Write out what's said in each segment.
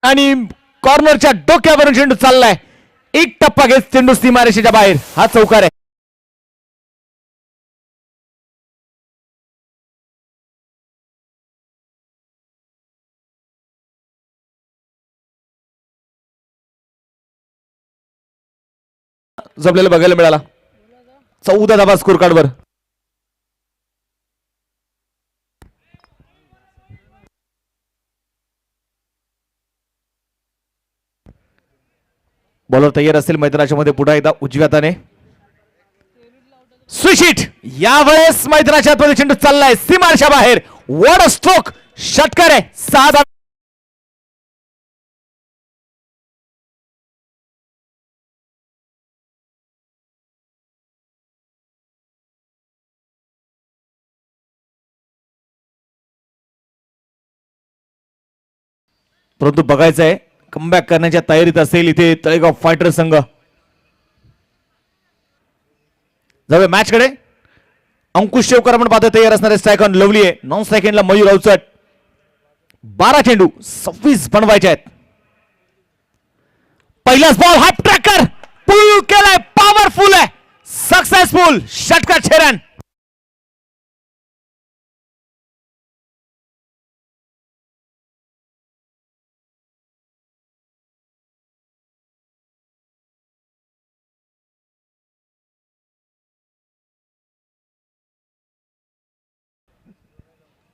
आणि कॉर्नरच्या डोक्यावरून चेंडू चाललाय. एक टप्पा घेत चेंडू सीमारेषेच्या बाहेर. हा चौकार आहे. जमलेला बघायला मिळाला. 14 धावा स्कोर कार्डवर. बॉलर तयार असेल मैदानाच्या मध्ये. पुन्हा एकदा उजव्या हाताने स्विच हिट. यावेळेस मैदानाच्या आतमध्ये चेंडू चाललाय सीमारेषा बाहेर. What a stroke. षटकार आहे. 6 धावा. परंतु बघायचं आहे कमबॅक करण्याच्या तयारीत असेल इथे तळेगाव फायटर संघ. जाऊया मॅच कडे. अंकुश शेवकर आपण पाहतो तयार असणारे. स्ट्राईक ऑन लवली आहे. नॉन स्ट्राईकला मयूर अवचट. 12 चेंडू 26 बनवायचे आहेत. पहिलाच बॉल हाफ ट्रॅकर पुल केलाय. पॉवरफुल आहे. सक्सेसफुल. षटकार 6 रन.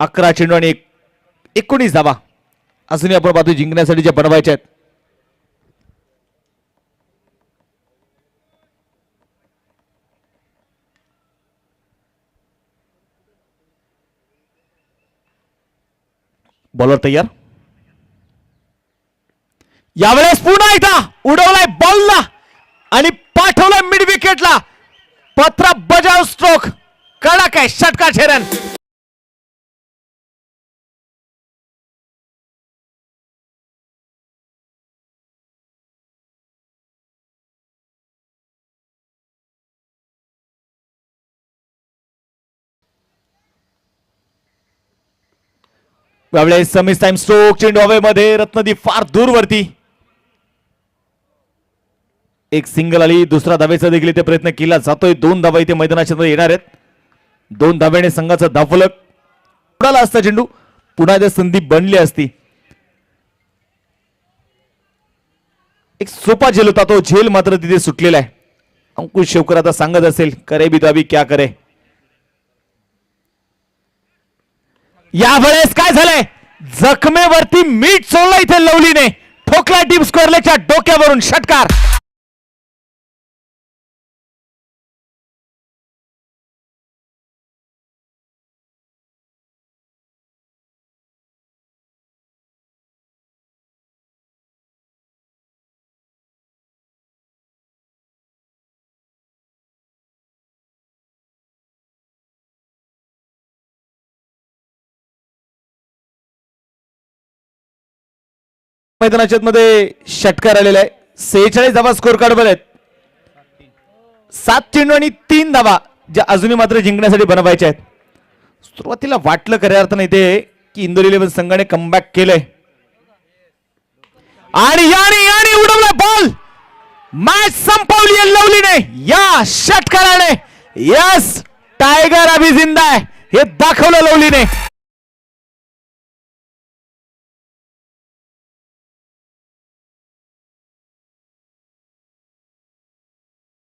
अकरा चेंडू आणि 19 धावा अजूनही आपण पाहतो जिंकण्यासाठी जे बनवायचे आहेत. बॉलर तयार. यावेळेस पुन्हा एकदा उडवलाय बॉलला आणि पाठवलाय मिड विकेटला. पत्रा बजाव स्ट्रोक. कडक आहे. षटकार 6 रन. यावेळेस समीस टाइम स्ट्रोक. चेंडू हवेमध्ये. रत्नदीप फार दूरवरती. एक सिंगल आली. दुसरा धावेचा देखील इथे प्रयत्न केला जातोय. 2 धावा इथे मैदानाच्या मध्ये येणार आहेत. 2 धाव्याने संघाचा धावफलक उडाला असता. चेंडू पुन्हा एकदा संधी बनली असती. एक सोपा झेल होता तो. झेल मात्र तिथे सुटलेला आहे. अंकुश शेवकर आता सांगत असेल करे भी तो अभी क्या करे. यावेळेस काय झालंय. जखमेवरती मीठ सोडलं इथे लवलीने. ठोकला डीप स्क्वेअरलेच्या डोक्यावरून. षटकार. मैदानाच्या मध्ये षटकार आलेला आहे. 46 धावा स्कोर कार्डवर आहेत. 7 चेंडू आणि 3 धावा ज्या अजूनही मात्र जिंकण्यासाठी बनवायच्या आहेत. सुरुवातीला वाटलं खऱ्या अर्थाने इथे की इंदोर 11 संघाने कमबॅक केलंय आणि याने उडवला बॉल. मॅच संपवली लवलीने या षटकाराने. यस टायगर अभी जिंदा आहे हे दाखवलं लवलीने.